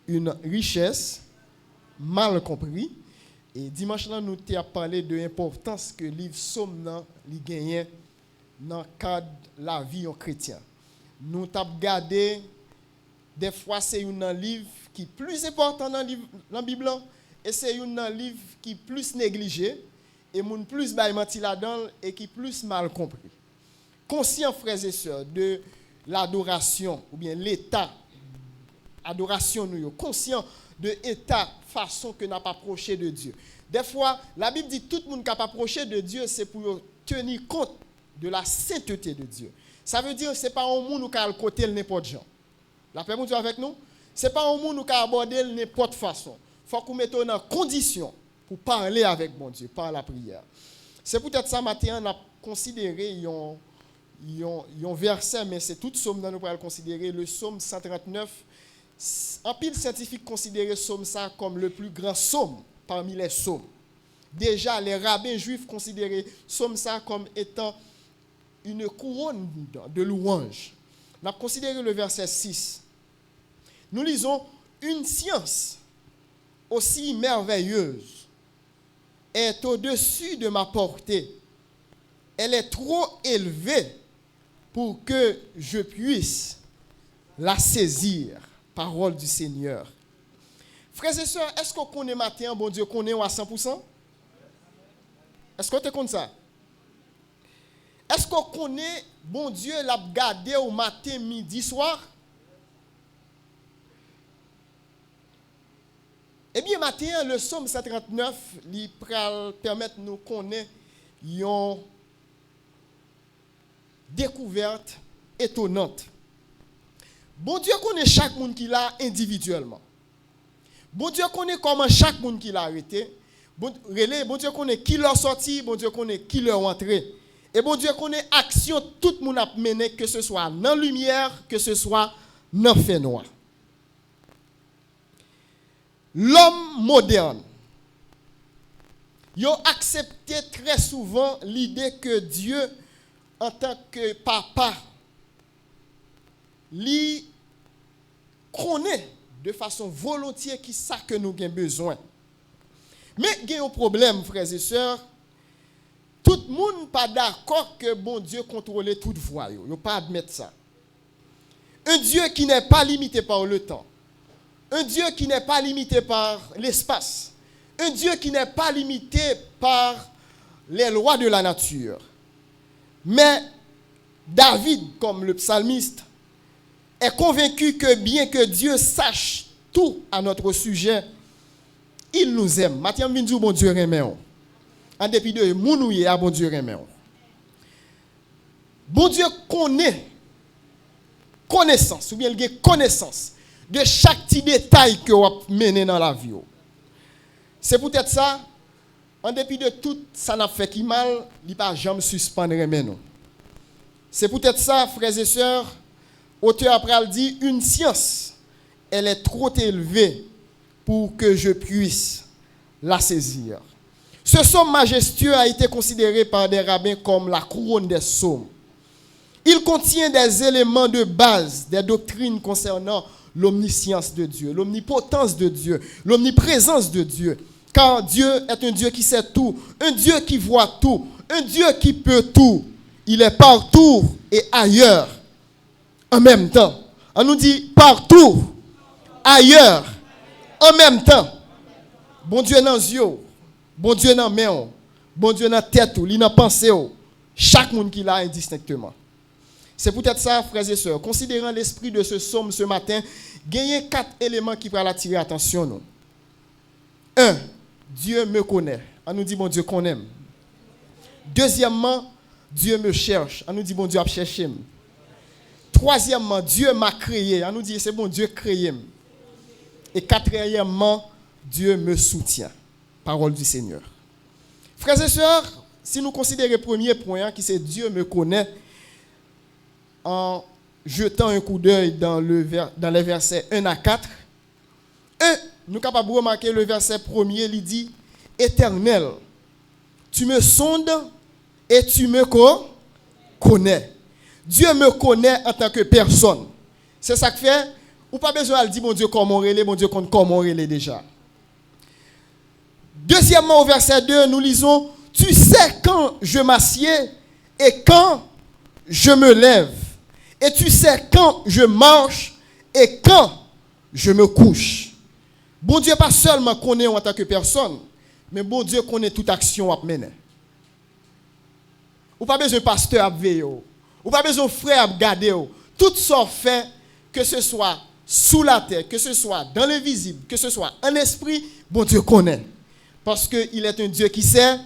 une richesse mal comprise. Et dimanche là, nous avons parlé de l'importance que le livre Somme gagne dans le cadre de la vie chrétienne. Nous avons regardé, des fois, c'est un livre qui est plus important dans la Bible, et c'est un livre qui est plus négligé, et moun plus menti là-dedans, et qui est plus mal compris. Conscient, frères et sœurs, de l'adoration, ou bien l'état, adoration, nous, conscient de l'état, façon que n'a pas approché de Dieu. Des fois, la Bible dit tout le monde qui n'a pas approché de Dieu, c'est pour tenir compte de la sainteté de Dieu. Ça veut dire que ce n'est pas un monde qui a le côté n'importe gens. La paix Dieu avec nous? Ce n'est pas un monde qui a abordé n'importe façon. Il faut qu'on mette en condition pour parler avec mon Dieu, par la prière. C'est peut-être ça, matin, on a considéré un verset, mais c'est tout somme que nous pourrions considérer, le psaume 139. En pile scientifique considère le psaume ça comme le plus grand psaume parmi les psaumes. Déjà, les rabbins juifs considéraient le psaume ça comme étant une couronne de louanges. On a considéré le verset 6. Nous lisons une science aussi merveilleuse est au-dessus de ma portée. Elle est trop élevée pour que je puisse la saisir. Parole du Seigneur. Frères et sœurs, est-ce qu'on connaît matin, bon Dieu, connaît à 100%? Est-ce qu'on te connaît ça? Est-ce qu'on connaît, bon Dieu, l'a gardé au matin, midi, soir? Eh bien, matin, le psaume 139, il permet de nous connaître une découverte étonnante. Bon Dieu connaît chaque monde qui l'a individuellement. Bon Dieu connaît comment chaque monde qui l'a arrêté. Bon Dieu connaît qui l'a sorti, bon Dieu connaît qui l'a entré. Et bon Dieu connaît action tout le monde a mené, que ce soit dans la lumière, que ce soit dans le fait noir. L'homme moderne, il a accepté très souvent l'idée que Dieu, en tant que papa, lui connaît de façon volontiers qui ça que nous avons besoin. Mais il y a un problème, frères et sœurs. Tout le monde n'est pas d'accord que bon Dieu contrôle toute voie. Il ne pas admettre ça. Un Dieu qui n'est pas limité par le temps. Un Dieu qui n'est pas limité par l'espace. Un Dieu qui n'est pas limité par les lois de la nature. Mais David, comme le psalmiste, est convaincu que bien que Dieu sache tout à notre sujet, il nous aime. Mathieu Minzou, bon Dieu remet. En dépit de mounouye, bon Dieu remet. Bon Dieu connaît connaissance, ou bien il a connaissance de chaque petit détail que vous menez dans la vie. C'est peut-être ça, en dépit de tout ça n'a fait qui mal, il n'a pas jamais suspendre remet. C'est peut-être ça, frères et sœurs. Auteur après dit, une science, elle est trop élevée pour que je puisse la saisir. Ce psaume majestueux a été considéré par des rabbins comme la couronne des psaumes. Il contient des éléments de base, des doctrines concernant l'omniscience de Dieu, l'omnipotence de Dieu, l'omniprésence de Dieu. Car Dieu est un Dieu qui sait tout, un Dieu qui voit tout, un Dieu qui peut tout. Il est partout et ailleurs en même temps. On nous dit partout, ailleurs, en même temps. Bon Dieu dans les yeux, bon Dieu dans les mains, bon Dieu dans la tête, il dans la pensée. Chaque monde qui l'a indistinctement. C'est peut-être ça, frères et sœurs. Considérant l'esprit de ce psaume ce matin, gagnez 4 éléments qui peuvent attirer l'attention. Nous. 1. Dieu me connaît. On nous dit, bon Dieu qu'on aime. Deuxièmement, Dieu me cherche. On nous dit, bon Dieu a cherché. Troisièmement, Dieu m'a créé. On nous dit, c'est bon, Dieu créé. Et quatrièmement, Dieu me soutient. Parole du Seigneur. Frères et sœurs, si nous considérons le premier point, qui c'est Dieu me connaît, en jetant un coup d'œil dans les versets 1 à 4, nous sommes capables de remarquer le verset premier, il dit, Éternel, tu me sondes et tu me connais. Dieu me connaît en tant que personne. C'est ça que fait, Ou pas besoin de dire, bon Dieu, comment relais, bon Dieu, comment relais déjà. Deuxièmement, au verset 2, nous lisons, tu sais quand je m'assieds et quand je me lève. Et tu sais quand je marche et quand je me couche. Bon Dieu, pas seulement connaît en tant que personne, mais bon Dieu connaît toute action à mener. Ou pas besoin de pasteur à veiller, ou pas besoin de frère à garder. Tout ça fait, que ce soit sous la terre, que ce soit dans l'invisible, que ce soit en esprit, bon Dieu connaît. Parce qu'il est un Dieu qui sait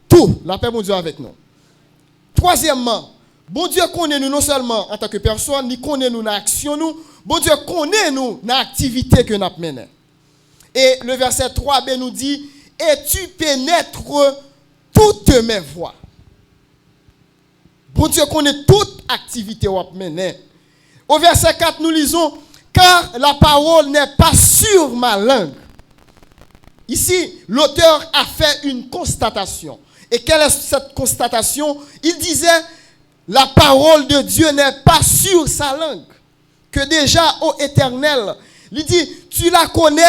tout. La paix, bon Dieu, avec nous. Troisièmement, bon Dieu connaît nous non seulement en tant que personne, il connaît nous dans l'action nous. Bon Dieu connaît nous dans l'activité que nous avons menée. Et le verset 3b nous dit, et tu pénètres toutes mes voies. Bon Dieu connaît toute activité qu'on a menée. Au verset 4, nous lisons, car la parole n'est pas sur ma langue. Ici, l'auteur a fait une constatation. Et quelle est cette constatation? Il disait, la parole de Dieu n'est pas sur sa langue. Que déjà, ô Éternel, il dit, tu la connais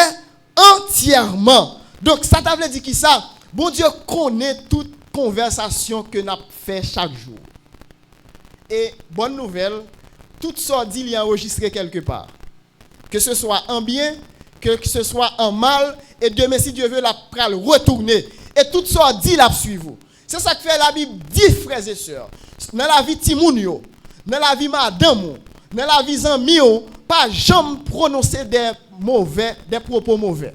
entièrement. Donc, ça t'a dit qui ça? Bon Dieu connaît toute conversation que nous avons fait chaque jour. Et bonne nouvelle, tout ça dit, il est enregistré quelque part. Que ce soit en bien, que ce soit en mal, et demain, si Dieu veut, la pral retourner. Et tout ça dit la suivre. C'est ça que fait la Bible, dit frères et sœurs. Dans la vie Timounio, dans la vie madame, dans la vie Zambio, pas jamais prononcer des propos mauvais.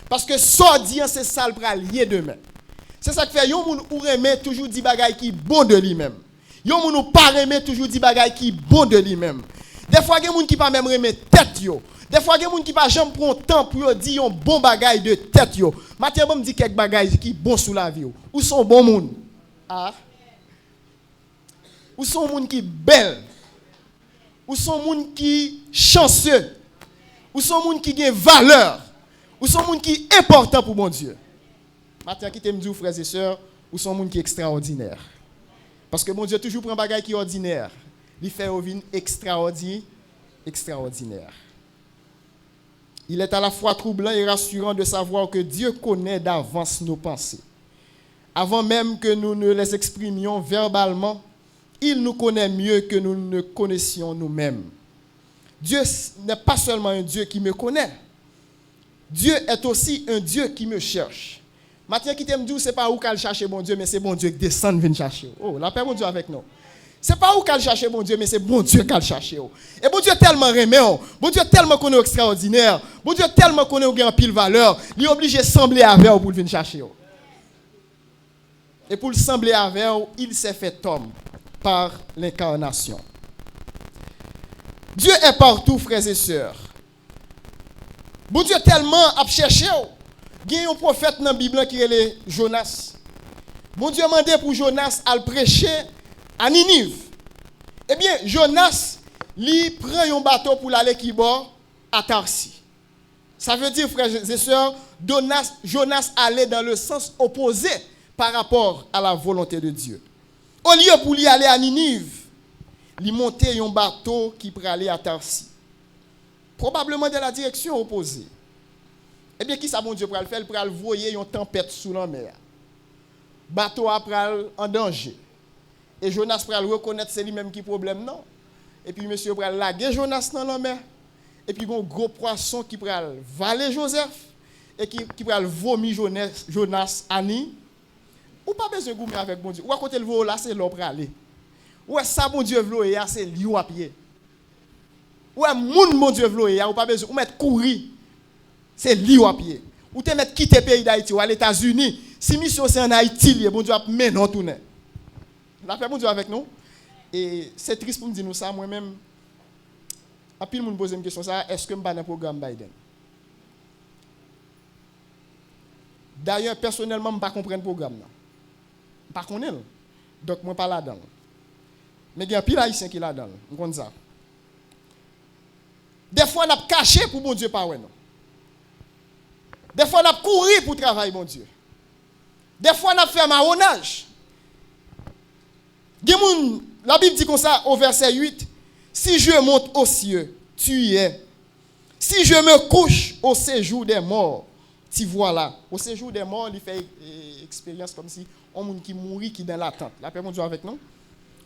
Parce que ça dit, c'est ça le pral lié demain. C'est ça que fait, yon moun ou remet toujours dit bagay qui bon de lui-même. Yon moun ou pas remet toujours dit bagay qui bon de lui-même. Des fois, il y a des gens qui pas même remettre tête yo. Des fois, il y a des gens qui pas jamais prendre temps pour dire un bon bagay de tête yo. Maintenant, je me dis quelques bagay qui bon sous la vie. Ou sont bon moun? Ah. Ou sont moun qui belle? Ou sont moun qui chanceux? Ou sont moun qui gagne valeur? Ou sont moun qui important pour mon Dieu? Maintenant, qui t'aime dire frères et sœurs, ou sont moun qui extraordinaire? Parce que mon Dieu toujours prend bagay qui ordinaire. Il fait au vin extraordinaire. Il est à la fois troublant et rassurant de savoir que Dieu connaît d'avance nos pensées. Avant même que nous ne les exprimions verbalement, il nous connaît mieux que nous ne connaissions nous-mêmes. Dieu n'est pas seulement un Dieu qui me connaît. Dieu est aussi un Dieu qui me cherche. Maintenant, qui t'aime dire, ce n'est pas où qu'elle cherche mon Dieu, mais c'est bon Dieu qui descend venir chercher. Oh, la paix, mon Dieu, avec nous. Ce n'est pas où qu'elle cherche mon Dieu, mais c'est bon Dieu qu'elle cherche. Et bon Dieu tellement remet, bon Dieu tellement qu'on est extraordinaire, bon Dieu tellement qu'on est en pile valeur, il est obligé de sembler avec vous pour venir chercher. Et pour le sembler avec vous, il s'est fait homme par l'incarnation. Dieu est partout, frères et sœurs. Bon Dieu tellement a cherché. Il y a un prophète dans la Bible qui est Jonas. Bon Dieu a demandé pour Jonas à le prêcher à Ninive. Eh bien, Jonas, lui prend un bateau pour aller qui bord à Tarsis. Ça veut dire, frères et sœurs, Jonas allait dans le sens opposé par rapport à la volonté de Dieu. Au lieu pour lui aller à Ninive, il montait un bateau qui pour aller à Tarsis. Probablement dans la direction opposée. Eh bien, qui ça, bon Dieu, pour le faire? Pour le voyer une tempête sous la mer. Bateau après en danger. Et Jonas pour le reconnaître, c'est lui-même qui problème, non? Et puis, monsieur pour laguer Jonas dans la mer. Et puis, un gros poisson qui pour valer Joseph. Et qui pour vomir Jonas Annie. Ou pas besoin de goumer avec bon Dieu. Ou à côté le vol là, c'est l'eau pour aller. Ou est ça, bon Dieu, v'lo ya, c'est liou à pied. Ou est moun, bon Dieu, v'lo ya, ou pas besoin, ou mettre courir. C'est liou à pied. Ou te mettre quitter le pays d'Haïti ou à les États-Unis. Si mission c'est en Haïti, bon Dieu, mais non tourner. La paix, bon Dieu, avec nous. Et c'est triste pour me dire nous ça, moi-même. En pile, moun pose une question, ça, est-ce que je suis dans le programme Biden? D'ailleurs, personnellement, je ne comprends pas le programme. Je ne comprends pas. Donc, je ne suis pas là-dedans. Mais il y a un pile haïtien qui est là-dedans. Je comprends ça. Des fois, on a caché pour bon Dieu, pas ouais, non. Des fois, on a couru pour travailler, bon Dieu. Des fois, on a fait marronnage. La Bible dit comme ça au verset 8, si je monte aux cieux, tu y es. Si je me couche au séjour des morts, tu vois là, au séjour des morts, il fait expérience comme si on monde qui mourit qui dans l'attente. La paix mon Dieu avec nous.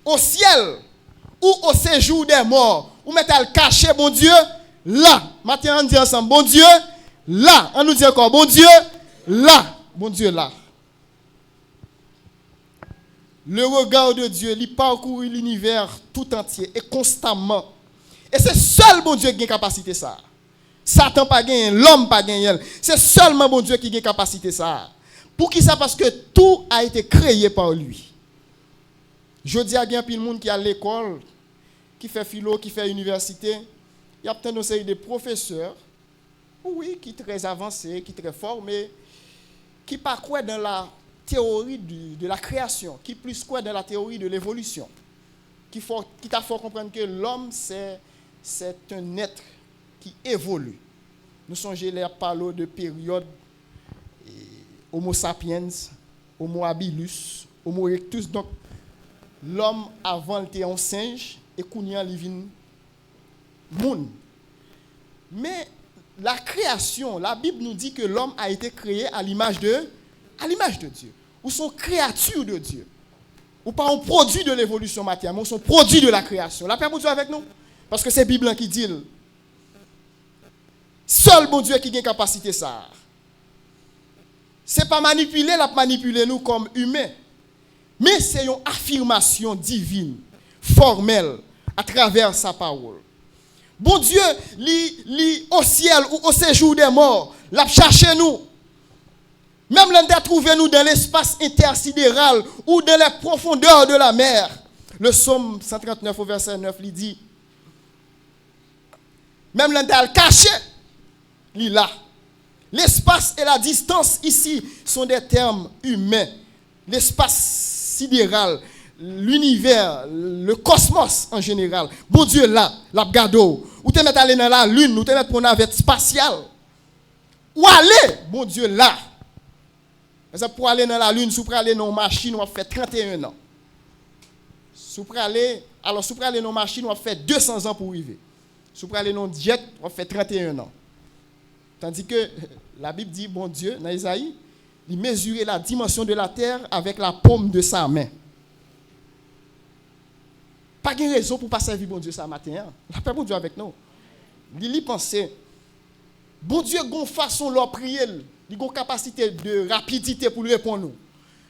Au ciel ou au séjour des morts, ou mettez le caché, bon Dieu, là. Maintenant, on dit ensemble, bon Dieu, là. On nous dit encore, bon Dieu, là. Bon Dieu, là. Le regard de Dieu, il parcourt l'univers tout entier et constamment. Et c'est seul bon Dieu qui a capacité ça. Satan pas gagné, l'homme pas gagné. C'est seulement bon Dieu qui a capacité ça. Pour qui ça? Parce que tout a été créé par lui. Je dis à bien puis le monde qui a l'école, qui fait philo, qui fait université, il y a peut-être une série de professeurs, oui, qui sont très avancés, qui sont très forts, mais qui pas quoi dans la théorie de la création, qui plus quoi dans la théorie de l'évolution, qui t'a fait comprendre que l'homme c'est un être qui évolue. Nous songez les parler de période Homo sapiens, Homo habilis, Homo erectus. Donc l'homme avant était un singe et kounya li vinn moun. Mais la création, la Bible nous dit que l'homme a été créé à l'image de Dieu. Ou sont créatures de Dieu. Ou pas un produit de l'évolution matérielle, mais sont produit de la création. La paix pour Dieu avec nous. Parce que c'est la Bible qui dit. Seul bon Dieu qui a capacité ça. C'est pas manipuler, la manipuler nous comme humains. Mais c'est une affirmation divine, formelle, à travers sa parole. Bon Dieu, au ciel ou au séjour des morts, l'a cherché nous. Même l'on a trouvé nous dans l'espace intersidéral ou dans les profondeurs de la mer. Le psaume 139 au verset 9, il dit, même l'on a caché, il là. L'espace et la distance ici sont des termes humains. L'espace sidéral, l'univers, le cosmos en général. Bon Dieu là, l'abgado. Ou te mettre aller dans la lune, ou te mettre pour une navette spatiale. Ou aller, bon Dieu là. Pour aller dans la lune, si vous aller dans une machine, on va faire 31 ans. Si vous aller dans une machine, on va faire 200 ans pour arriver. Si vous aller dans un jet, on va faire 31 ans. Tandis que la Bible dit, bon Dieu, dans Isaïe, il mesurait la dimension de la terre avec la paume de sa main. Pas de raison pour ne pas servir bon Dieu ça matin. La paix bon Dieu avec nous. Il pensait, bon Dieu a une façon de prier, il a une capacité de rapidité pour lui répondre.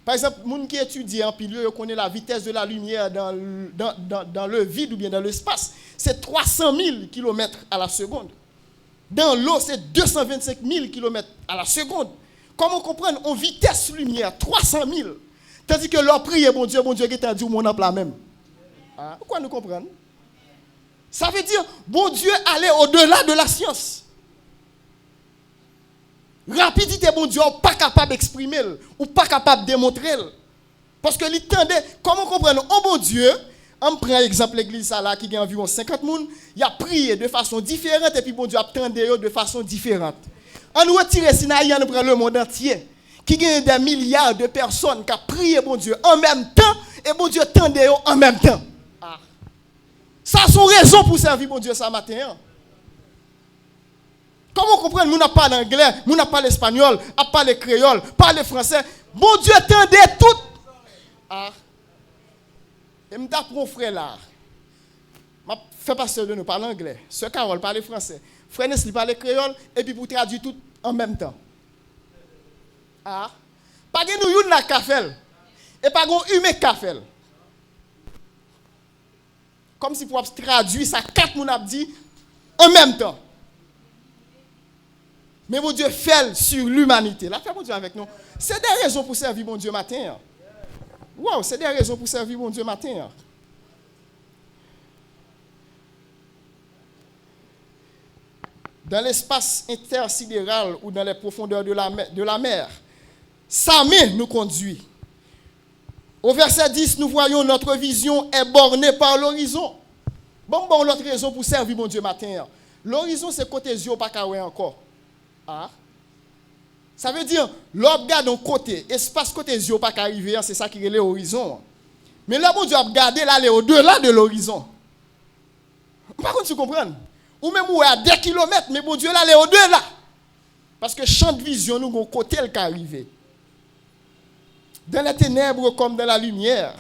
Par exemple, les gens qui étudient en pilier, connaissent la vitesse de la lumière dans le vide ou bien dans l'espace. C'est 300 000 km à la seconde. Dans l'eau, c'est 225 000 km à la seconde. Comment comprendre en vitesse lumière, 300 000. Tandis que leur prière, bon Dieu qui t'a dit, mon emploi même. Ah, pourquoi nous comprenons? Ça veut dire, bon Dieu allait au-delà de la science. Rapidité, bon Dieu, pas capable d'exprimer, ou pas capable de démontrer. Parce que l'entendait, comment comprendre? Oh bon Dieu, on prend l'exemple l'église là qui a environ 50 personnes, il a prié de façon différente et puis bon Dieu attendait de façon différente. On nous retire Sinaï, on prend le monde entier qui a des milliards de personnes qui ont prié bon Dieu en même temps et bon Dieu attendait en même temps. Ah. Ça a son raison pour servir bon Dieu ça matin. Comment comprendre? Nous n'avons pas l'anglais, nous n'avons pas l'espagnol, pas le créole, pas le français. Bon Dieu attendait tout. Ah. Et je pour mon frère là. Je fais pasteur de nous parler anglais. Ce Carole parle français. Frère Nesli parle créole et puis pour traduire tout en même temps. Ah. Pas que nous yon na kafel. Et pas que humain kafel. Comme si pour traduire ça, 4 moun a dit en même temps. Mais mon Dieu fait sur l'humanité. La fait mon Dieu avec nous. C'est des raisons pour servir mon Dieu matin. Wow, c'est des raisons pour servir mon Dieu matin. Dans l'espace intersidéral ou dans les profondeurs de la mer, sa main nous conduit. Au verset 10, nous voyons notre vision est bornée par l'horizon. Bon, l'autre raison pour servir mon Dieu matin. L'horizon, c'est côté yeux, pas qu'à encore. Ah. Ça veut dire, l'homme regarde d'un côté, espace côté yeux, pas qu'à arriver, c'est ça qui est l'horizon. Mais là, mon Dieu a regardé là, au-delà de l'horizon. Par contre, tu comprends? ou même où à des kilomètres, mais bon Dieu là, est au-delà. Parce que champ de vision, nous avons côté qui arrivé. Dans les ténèbres comme dans la lumière.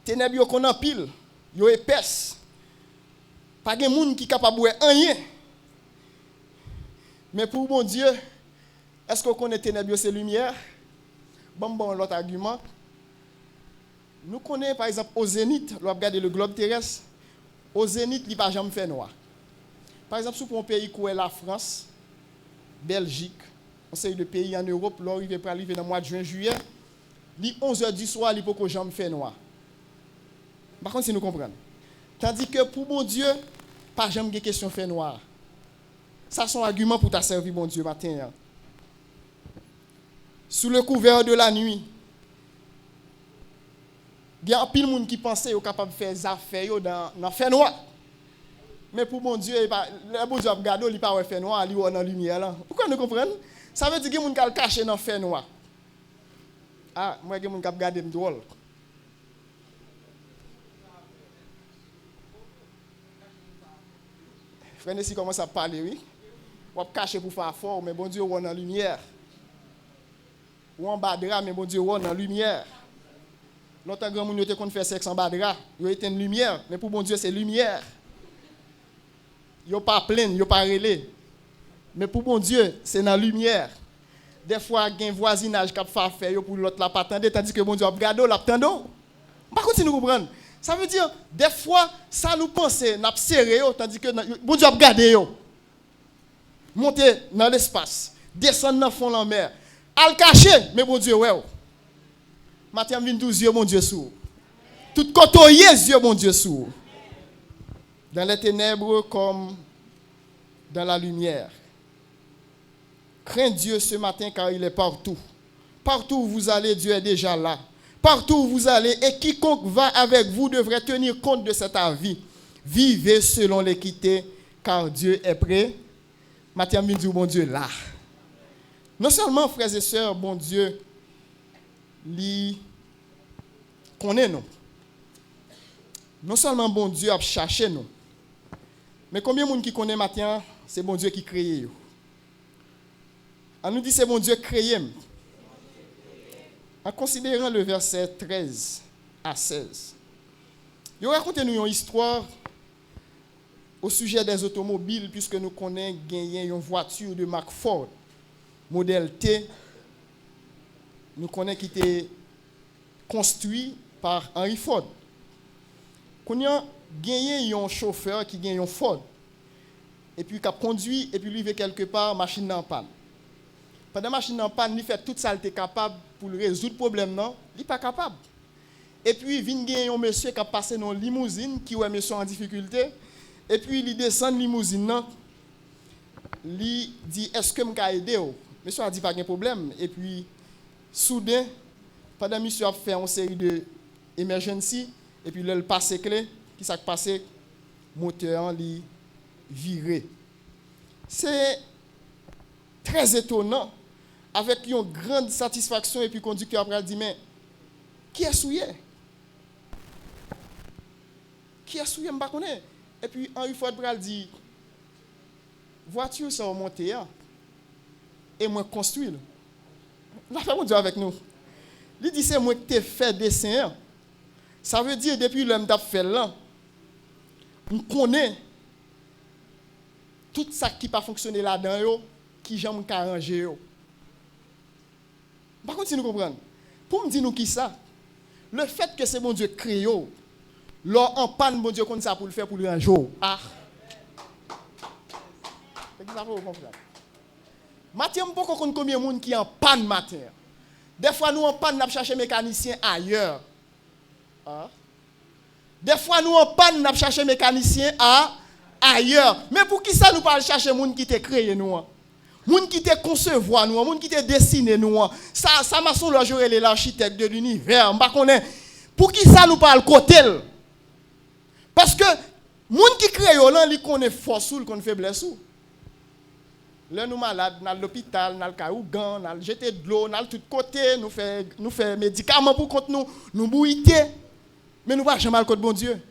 Ténèbres qu'on en pile, yo épaisse. Pas de monde qui est capable de rien. Mais pour bon Dieu, est-ce qu'on connaît ténèbres c'est lumière? Bon, l'autre argument. Nous connaissons par exemple au zénith, on regarde le globe terrestre. Au zénith, il n'y a pas jamais fait noir. Par exemple, sur un pays comme la France, Belgique, on sait de pays en Europe, l'arrivée pour arriver dans le mois de juin-juillet, les 11h du soir, il ne peut pas jamais faire noir. Par contre, si nous comprenons. Tandis que pour mon Dieu, pas jamais de question fait noir. Ça, c'est un argument pour ta servir, mon Dieu, matin. Sous le couvert de la nuit, il y a un pile de monde qui pensait qu'il est capable de faire des affaires dans le fait noir. Mais pour mon Dieu, le bon Dieu a regardé, il n'est pas fait noir, il est dans la lumière. Là. Pourquoi nous comprenons? Ça veut dire qu'il y a des gens qui caché dans le fait noir. Ah, moi, il y a des gens qui regardé drôle. Frère, si commence à parler, oui. On va cacher pour faire fort, mais bon Dieu, on est dans la lumière. Ou en bas de drap, mais bon Dieu, on est dans la lumière. L'autre grand monde qui fait sexe en bas de drap, il était une lumière, mais pour bon Dieu, c'est lumière. Il n'est pas plein, il n'est pas relais. Mais pour bon Dieu, c'est dans la lumière. Des fois, il y a un voisinage qui a fait faire pour l'autre la pas attendre, tandis que bon Dieu a regardé, l'a attendre. Par contre, si nous comprenons, ça veut dire, des fois, ça nous pense, n'a pas serré, tandis que bon Dieu a regardé. Monter dans l'espace, descendre dans le fond de la mer, à le cacher, mais bon Dieu, ouais. Matin, vient 12 yeux, mon Dieu, sous. Tout côté, yeux, mon Dieu, sous. Dans les ténèbres comme dans la lumière. Crains Dieu ce matin car il est partout. Partout où vous allez, Dieu est déjà là. Partout où vous allez, et quiconque va avec vous devrait tenir compte de cet avis. Vivez selon l'équité, car Dieu est prêt. Matin, dit bon Dieu là. Non seulement, frères et sœurs, bon Dieu, lui connaît nous. Non seulement bon Dieu a cherché nous. Mais combien de monde qui connaît matin, c'est bon Dieu qui crée. On nous dit c'est bon Dieu créé. En considérant le verset 13 à 16, je raconte nous une histoire au sujet des automobiles, puisque nous connaissons gagner une voiture de marque Ford, modèle T. Nous connaissons qui était construit par Henry Ford. Nous avons gagné un chauffeur qui gagne un Ford, et puis qui a conduit, et puis lui, il quelque part, machine en panne. Pendant la machine en panne, il fait tout ça, il est capable pour résoudre le problème, non? Il n'est pas capable. Et puis, il vient gagner un monsieur qui a passé dans une limousine, qui est monsieur en difficulté, et puis il descend de la limousine, non? Il dit, est-ce que je peux aider? Monsieur a dit, pas de problème. Et puis, soudain, pendant que monsieur a fait une série de emergency, et puis il passe clé, qui s'est passé, moteur, il viré. C'est très étonnant, avec une grande satisfaction, et puis le conducteur après dit, mais qui est souillé? Qui est souillé, je ne sais pas. Et puis Henry Ford dit, voiture, ça va monter, et moi construire. La fait mon Dieu avec nous. Il dit, c'est moi qui t'ai fait dessin. Ça veut dire, depuis l'homme t'a fait là, on connaît tout ça qui n'a pas fonctionné là-dedans, qui j'aime arranger. Par contre, si nous comprenons, pour me dire nous qui ça, le fait que c'est mon Dieu créé, l'or en panne, mon Dieu, comme ça pour le faire pour le ranger. Ah! C'est ça pour vous comprendre. Matin, je ne sais pas combien de monde qui est en panne matin. Des fois, nous en panne, nous cherchons mécanicien ailleurs. Ah? Des fois, nous en panne, nous cherchons mécanicien ailleurs. Mais pour qui ça nous parle chercher monde qui t'a créé nous? Monde qui t'a concevoir nous, monde qui t'a dessiné nous. Ça m'a son l'architecte de l'univers. Pour qui ça nous parle côté? Parce que monde qui crée là, il connaît force ou il connaît faiblesse ou. Là nous malades, dans l'hôpital, dans le caougan, dans jeter de l'eau, dans tout côté, nous fait médicaments pour contre nous bouiller. Mais nous pas jamais le côté bon Dieu.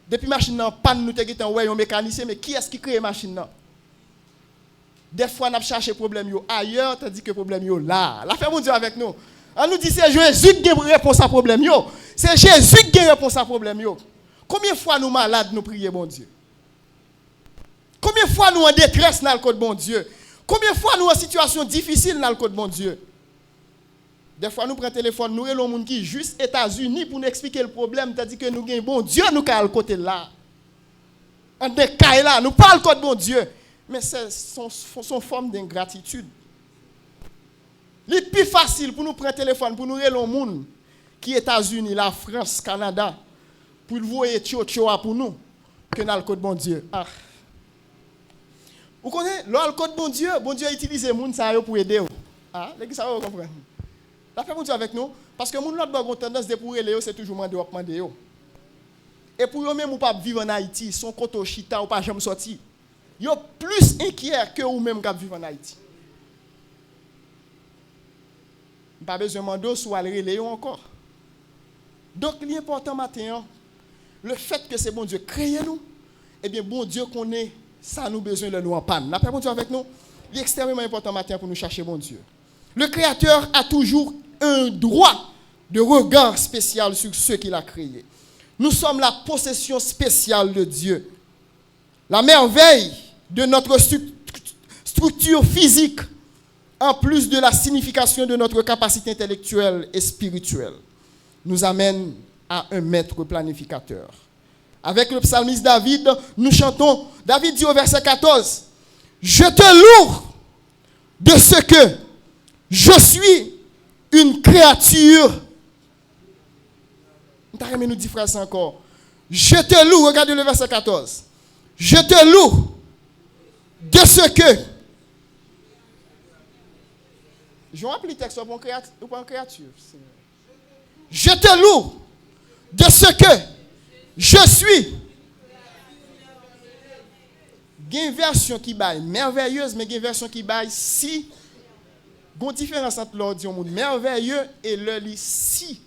Depuis machine nan panne nous te getan ouais un mécanicien mais qui est-ce qui crée machine nan? Des fois n'a cherché problème yo ailleurs tandis que problème yo là. La fait mon Dieu avec nous. On nous dit c'est Jésus qui a réponse à problème yo. C'est Jésus qui a réponse à problème yo. Combien de fois nous malades nous prions bon Dieu? Combien de fois nous en détresse dans le code bon Dieu? Combien de fois nous en situation difficile dans le code bon Dieu? Des fois nous prenons téléphone, nous relons monde qui juste États-Unis pour nous expliquer le problème, tandis que nous gagnons bon Dieu nous à le côté là. En décaille là, nous parlons code bon Dieu, mais c'est son forme d'ingratitude. Le plus facile pour nous prendre téléphone pour nous relons monde qui États-Unis, la France, Canada pour le voir tcho pour nous que dans le code bon Dieu. Ah. Vous connaissez, le code bon Dieu utilise les gens ça pour aider. Ah, les ça vous comprenez. La fait mon Dieu avec nous parce que mon l'autre bon tendance de pour les c'est toujours demander. Et pour eux même ou pas vivre en Haïti, son koto chita ou pas jamais sorti. Yo plus inquiet que ou même qui vivre en Haïti. Pas besoin demander ou aller les encore. Donc l'important matin le fait que c'est bon Dieu créé nous, eh bien bon Dieu connaît ça nous besoin de nous en panne. La paix bon Dieu avec nous, il est extrêmement important matin pour nous chercher bon Dieu. Le Créateur a toujours un droit de regard spécial sur ceux qu'il a créés. Nous sommes la possession spéciale de Dieu. La merveille de notre structure physique, en plus de la signification de notre capacité intellectuelle et spirituelle, nous amène à un maître planificateur. Avec le psalmiste David, nous chantons, David dit au verset 14, « Je te loue de ce que je suis une créature. » Nous dit frère ça encore. « Je te loue, regardez le verset 14. « Je te loue de ce que... » Je vais appeler le texte pour une créature. « Je te loue de ce que... je suis. » Il y a une version qui baille merveilleuse, mais il y a une version qui baille si. Il y a une différence entre l'ordre merveilleux et le lit si.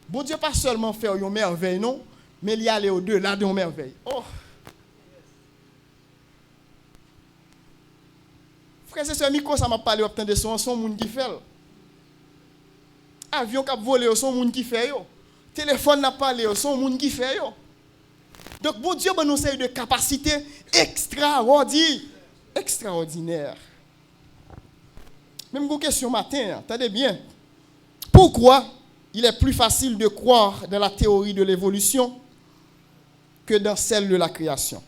Bon Dieu pas seulement fait une merveille, non, mais il y a au-delà de une merveille. Oh. Frère, c'est ce micro, ça m'a parlé de son monde qui fait. Avion qui a volé, son monde qui fait. Téléphone n'a pas parlé, son monde qui fait. Donc, bon Dieu, nous avons de capacités extraordinaires. Même une question matin, attendez bien. Pourquoi il est plus facile de croire dans la théorie de l'évolution que dans celle de la création?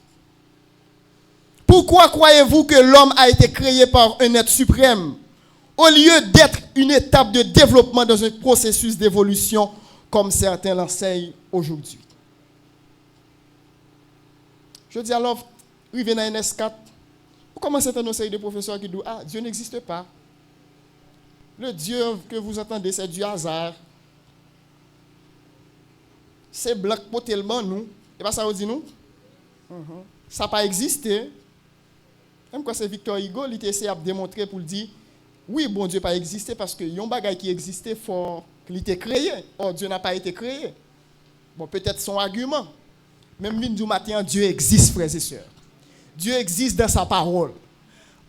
Pourquoi croyez-vous que l'homme a été créé par un être suprême au lieu d'être une étape de développement dans un processus d'évolution comme certains l'enseignent aujourd'hui? Je dis alors, arrivé dans NS4, vous commencez à annoncer des professeurs qui disent « Ah, Dieu n'existe pas. Le Dieu que vous entendez, c'est du hasard. C'est blanc pour tellement nous. » Et bien ça vous dit nous? Ça n'a pas existé. Même quand c'est Victor Hugo, il essaie de démontrer pour dire oui, bon Dieu n'a pas existé parce que y a un bagage qui existait, faut qu'il était créé. Or, Dieu n'a pas été créé. Bon, peut-être son argument. Même du matin, Dieu existe, frères et sœurs. Dieu existe dans sa parole.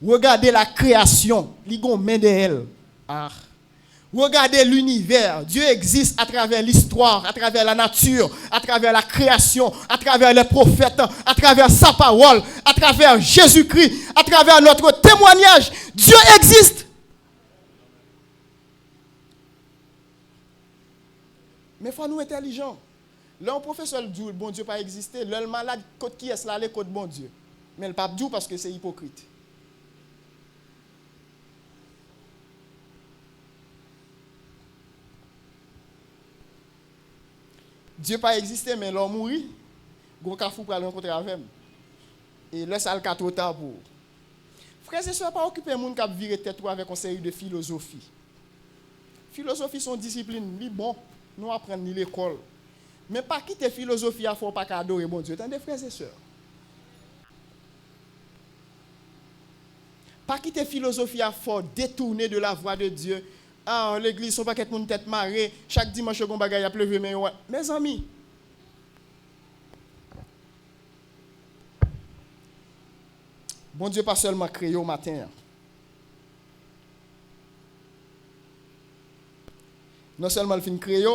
Regardez la création, ligon main de elle. Ah. Regardez l'univers. Dieu existe à travers l'histoire, à travers la nature, à travers la création, à travers les prophètes, à travers sa parole, à travers Jésus-Christ, à travers notre témoignage. Dieu existe. Mais il faut nous intelligents. Là, un professeur dit bon Dieu pas existé, le malade côté qui est là, le côté bon Dieu. Mais le pape dit parce que c'est hypocrite. Dieu pas existé, mais l'homme mourit. Gon kafou pour aller rencontrer avec lui. Et là, ça le cas trop tard pour. Frères et sœurs, pas occuper moun qui virer tête avec une série de philosophie. Philosophie sont discipline, li bon, nous apprenons ni l'école. Mais pas quitter philosophie à faut pas adorer bon Dieu. Attendez frères et sœurs. Pas quitter philosophie à faut détourner de la voie de Dieu. Ah, l'église, son paquet de monde tête marée, chaque dimanche, on bagaille à pleuver, mais ouais. Mes amis, Bon Dieu pas seulement créé au matin. Non seulement il fin créé,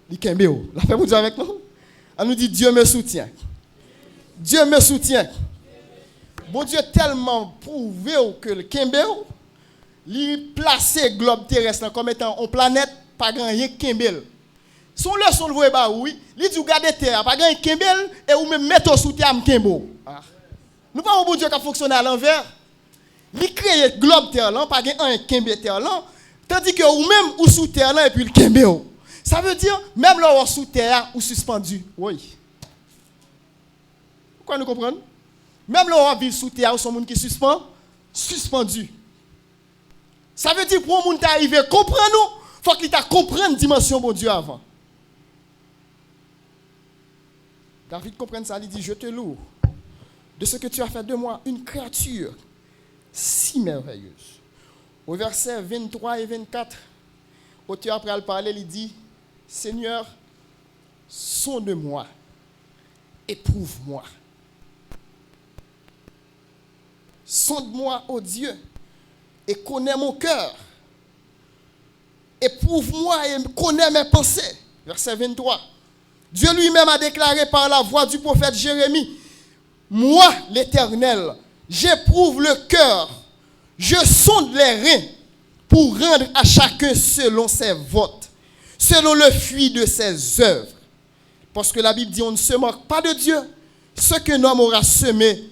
il kembe. La paix pour Dieu avec nous. On nous dit Dieu me soutient. Dieu me soutient. Bon Dieu tellement prouvé que le kembe, il placé globe terrestre comme étant une planète pas grand rien kembe. Son leçon le voyez ba oui, il dit garder terre pas grand kembe et ou même mettre sous terre kembo. Nous pas un bon Dieu qui fonctionne à l'envers. Il crée globe terre là, pas un kembe terre là, tandis que ou même ou sous terre là et puis le kembe. Ça veut dire même là sous terre ou suspendu. Oui. Pourquoi nous comprenons? Même là on vit sous terre ou son monde qui suspendu. Ça veut dire pour un monde t'arriver comprendre nous, faut qu'il t'a comprendre dimension bon Dieu avant. David comprend ça, il dit je te loue de ce que tu as fait de moi une créature si merveilleuse. Au verset 23 et 24, l'auteur après le parler, il dit Seigneur, sonde-moi, éprouve-moi. Sonde-moi, ô Dieu, et connais mon cœur. Éprouve-moi et connais mes pensées. Verset 23. Dieu lui-même a déclaré par la voix du prophète Jérémie, moi, l'Éternel, j'éprouve le cœur, je sonde les reins pour rendre à chacun selon ses votes, selon le fruit de ses œuvres. Parce que la Bible dit, on ne se moque pas de Dieu. Ce qu'un homme aura semé,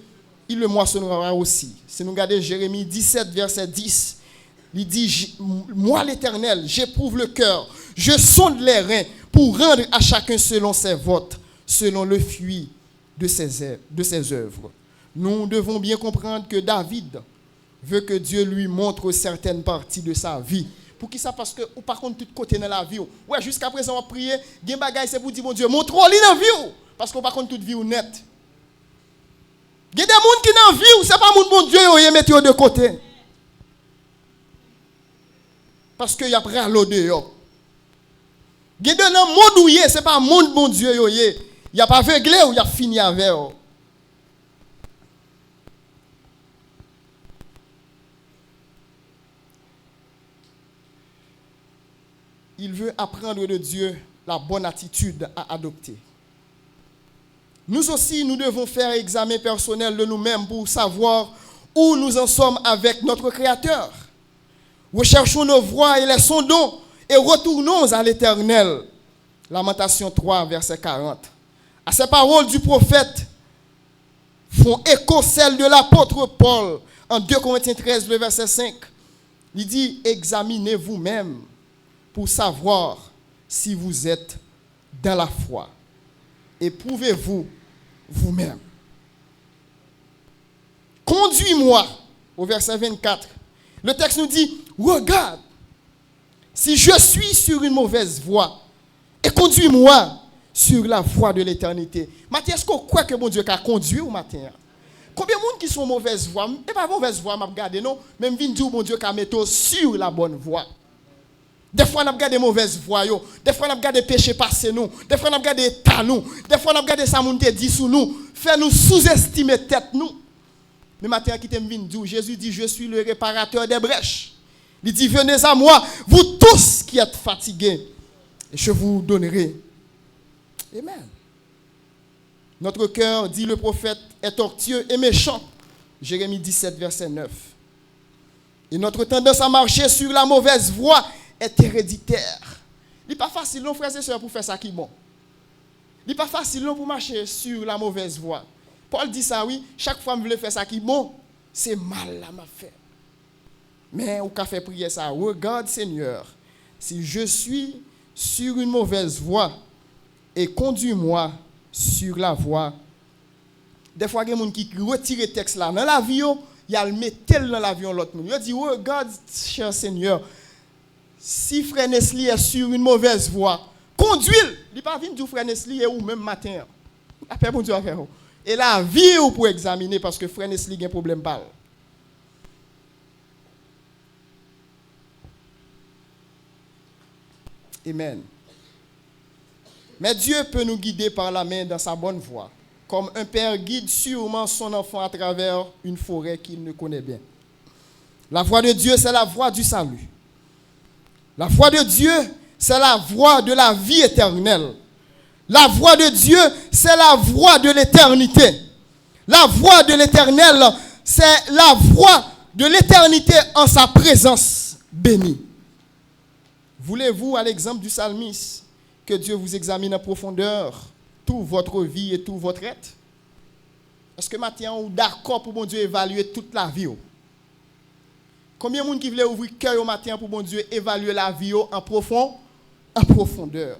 il le moissonnera aussi. Si nous regardons Jérémie 17, verset 10, il dit, moi l'Éternel, j'éprouve le cœur, je sonde les reins pour rendre à chacun selon ses votes, selon le fruit de ses œuvres. Nous devons bien comprendre que David veut que Dieu lui montre certaines parties de sa vie. Pour qui ça? Parce que, ou par contre, tout côté dans la vie. Ouais, jusqu'à présent, on va prier, des bagailles, c'est pour dire, mon Dieu, montre-moi dans la vie. Parce qu'on par contre, toute vie ou nette. Il y a des gens qui dans la vie, c'est pas mon Dieu, ils mettent de côté. Parce qu'il y a près l'eau dehors. Il y a des gens qui c'est pas monde bon Dieu, il n'y a pas aveuglé ou il y a fini avec. Il veut apprendre de Dieu la bonne attitude à adopter. Nous aussi, nous devons faire examen personnel de nous-mêmes pour savoir où nous en sommes avec notre Créateur. Recherchons nos voies et les sondons et retournons à l'Éternel. Lamentation 3, verset 40. À ces paroles du prophète font écho celles de l'apôtre Paul en 2 Corinthiens 13, le verset 5. Il dit, examinez vous-même pour savoir si vous êtes dans la foi. Éprouvez-vous vous-même. Conduis-moi, au verset 24. Le texte nous dit, regarde, si je suis sur une mauvaise voie, et conduis-moi sur la voie de l'éternité. Matin, est-ce qu'on croit que mon Dieu a conduit au matin? Combien de monde qui sont mauvaise voie? Et pas mauvaise voie, m'a regardé, non? Même vient dire mon Dieu a mis sur la bonne voie. Des fois, on a regardé mauvaise voie, des fois, on a regardé péché passé nous, des fois, on a regardé état nous, des fois, on a regardé ça, on te dit sous nous, faire nous sous-estimer tête nous. Mais matin, qui t'aime dire, Jésus dit, je suis le réparateur des brèches. Il dit, venez à moi, vous tous qui êtes fatigués, et je vous donnerai. Amen. Notre cœur, dit le prophète, est tortueux et méchant. Jérémie 17, verset 9. Et notre tendance à marcher sur la mauvaise voie est héréditaire. Il n'est pas facile, non, frères et sœurs, pour faire ça qui est bon. Il n'est pas facile, non, pour marcher sur la mauvaise voie. Paul dit ça, oui, chaque fois que je veux faire ça qui est bon, c'est mal là, m'a fait. Mais au fait prier ça, regarde Seigneur, si je suis sur une mauvaise voie et conduis-moi sur la voie. Des fois, il y a des gens qui retirent le texte là dans l'avion, il y a le mettre dans l'avion l'autre monde. Il dit, regarde, cher Seigneur, si frère Nesli est sur une mauvaise voie, conduis-le. Il n'est pas venu dire frère Nesli est où même matin. Après, bon Dieu à faire. Et la vie ou pour examiner parce que frère Nesli a un problème pas. Amen. Mais Dieu peut nous guider par la main dans sa bonne voie. comme un père guide sûrement son enfant à travers une forêt qu'il ne connaît bien. La voix de Dieu, c'est la voix du salut. La voix de Dieu, c'est la voix de la vie éternelle. La voix de Dieu, c'est la voix de l'éternité. La voix de l'éternel, c'est la voix de l'éternité en sa présence bénie. Voulez-vous, à l'exemple du psalmiste, que Dieu vous examine en profondeur toute votre vie et tout votre être? Est-ce que maintenant, vous êtes d'accord pour bon Dieu évaluer toute la vie? Combien de monde qui veut ouvrir le cœur au matin pour bon Dieu évaluer la vie en profondeur?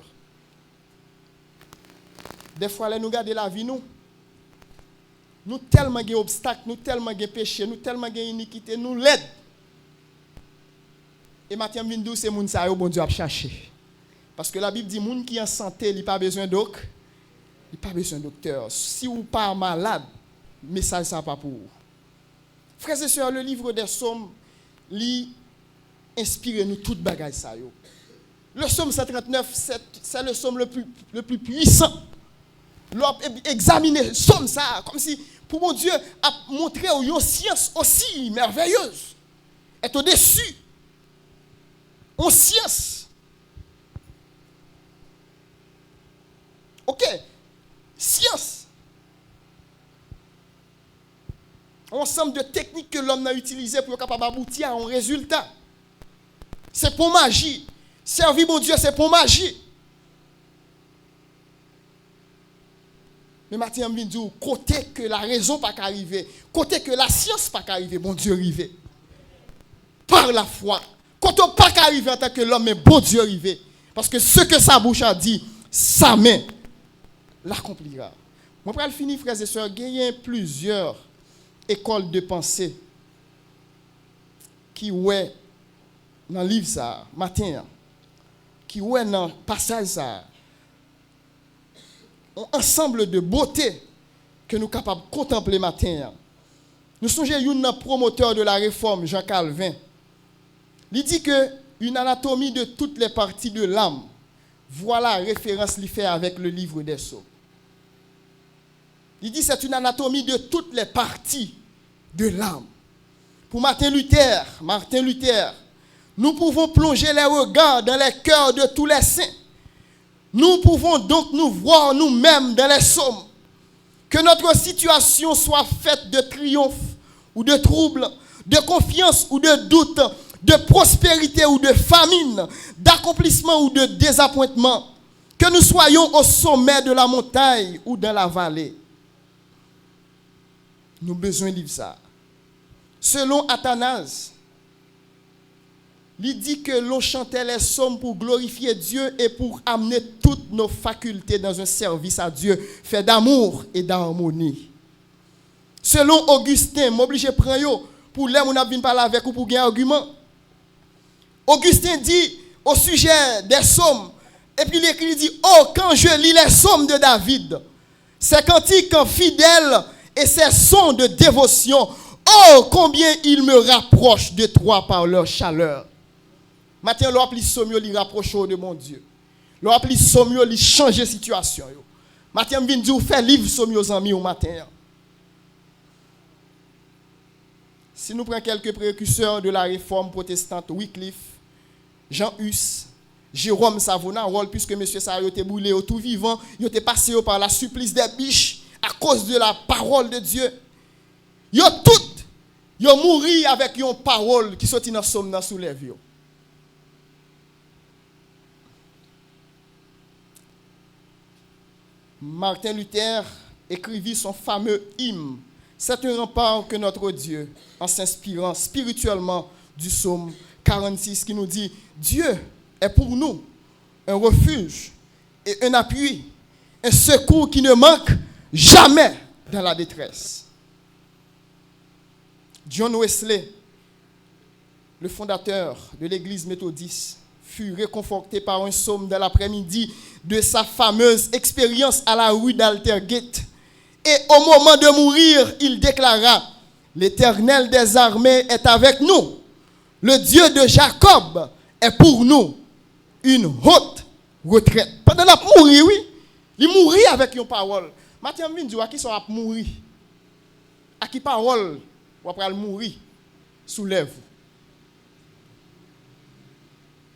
Des fois, nous regardons la vie, nous tellement de obstacles, nous tellement de péchés, nous tellement de iniquités, nous l'aide. Et maintenant, nous c'est moun sa yo bon Dieu a chercher. Parce que la Bible dit moun qui est en santé, il n'a pas besoin docteur. Il n'a pas besoin de docteur. Si vous n'êtes pas malade, le message ça pas pour vous. Frères et sœurs, le livre des psaumes lit inspire nous toute bagaille ça yo. Le psaume 139, c'est le psaume le plus puissant. Examiner somme ça comme si pour mon Dieu a montré une science aussi merveilleuse est au-dessus en science. OK, science, un ensemble de techniques que l'homme a utilisées pour être capable d'aboutir à un résultat. C'est pour magie. Servir mon Dieu, c'est pour magie. Mais Matthieu me dit, côté que la raison pas qu'arriver, côté que la science pas qu'arriver, bon Dieu arrivé. Par la foi. Côté pas qu'arriver en tant que l'homme, mais bon Dieu arrivé. Parce que ce que sa bouche a dit, sa main l'accomplira. Moi, pour le finir, frères et sœurs, il y a plusieurs écoles de pensée qui ouais dans le livre ça, matin, qui ouais dans le passage ça. Un ensemble de beauté que nous sommes capables de contempler matin. Nous songeons un promoteur de la réforme, Jean Calvin. Il dit que une anatomie de toutes les parties de l'âme, voilà la référence qu'il fait avec le livre des Psaumes. Il dit que c'est une anatomie de toutes les parties de l'âme. Pour Martin Luther, nous pouvons plonger les regards dans les cœurs de tous les saints. Nous pouvons donc nous voir nous-mêmes dans les psaumes. Que notre situation soit faite de triomphe ou de trouble, de confiance ou de doute, de prospérité ou de famine, d'accomplissement ou de désappointement. Que nous soyons au sommet de la montagne ou dans la vallée. Nous avons besoin de lire ça. Selon Athanase, il dit que l'on chantait les psaumes pour glorifier Dieu et pour amener toutes nos facultés dans un service à Dieu fait d'amour et d'harmonie. Selon Augustin, m'oblige à prendre pour les gens qui parler avec ou pour gagner argument. Augustin dit au sujet des psaumes, et puis il écrit, il dit, oh, quand je lis les psaumes de David, ces cantiques fidèles et ces sons de dévotion, oh, combien ils me rapprochent de toi par leur chaleur. Maintenant, l'on appelle somio, il rapproche de mon Dieu. L'on appelle somio, il change la situation. Maintenant, je viens faire livre somio aux amis au matin. Si nous prenons quelques précurseurs de la réforme protestante, Wycliffe, Jean Hus, Jérôme Savonarole, puisque M. Sarah était brûlé au tout vivant, il était passé par la supplice des biches à cause de la parole de Dieu. Ils ont toutes, ils ont mouru avec une parole qui sortit dans le somme dans sous les vieux. Martin Luther écrivit son fameux hymne. C'est un rempart que notre Dieu, en s'inspirant spirituellement du psaume 46, qui nous dit « Dieu est pour nous un refuge et un appui, un secours qui ne manque jamais dans la détresse. » John Wesley, le fondateur de l'église méthodiste, fut réconforté par un psaume de l'après-midi de sa fameuse expérience à la rue d'Altergate. Et au moment de mourir, il déclara, « L'Éternel des armées est avec nous. Le Dieu de Jacob est pour nous une haute retraite. » Pendant la mourir, oui, il mourit avec une parole. Maintenant, je dis à qui sont à mourir. À qui parole ou après mourir soulève.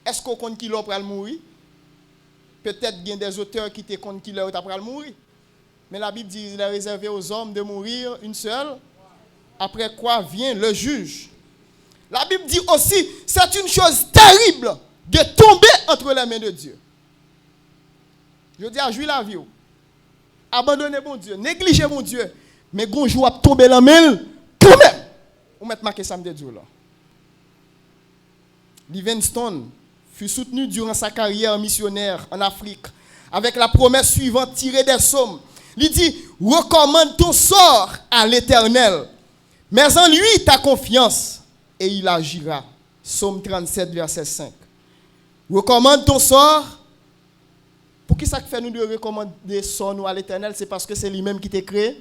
Est-ce qu'on compte qui après mourir? Peut-être qu'il y a des auteurs qui te comptent qui leur après mourir. Mais la Bible dit qu'il est réservé aux hommes de mourir une seule. Après quoi vient le juge. La Bible dit aussi, c'est une chose terrible de tomber entre les mains de Dieu. Je dis à jouer la vie. Abandonner mon Dieu, négliger mon Dieu. Mais quand je vais tomber dans la main, quand même, on met marqué ça de Dieu là. Livingstone fut soutenu durant sa carrière missionnaire en Afrique avec la promesse suivante tirée des psaumes. Il dit, recommande ton sort à l'Éternel, mais en lui ta confiance et il agira. Psaume 37, verset 5. Recommande ton sort. Pour qui ça fait nous de recommander sort nous à l'Éternel? C'est parce que c'est lui-même qui t'a créé.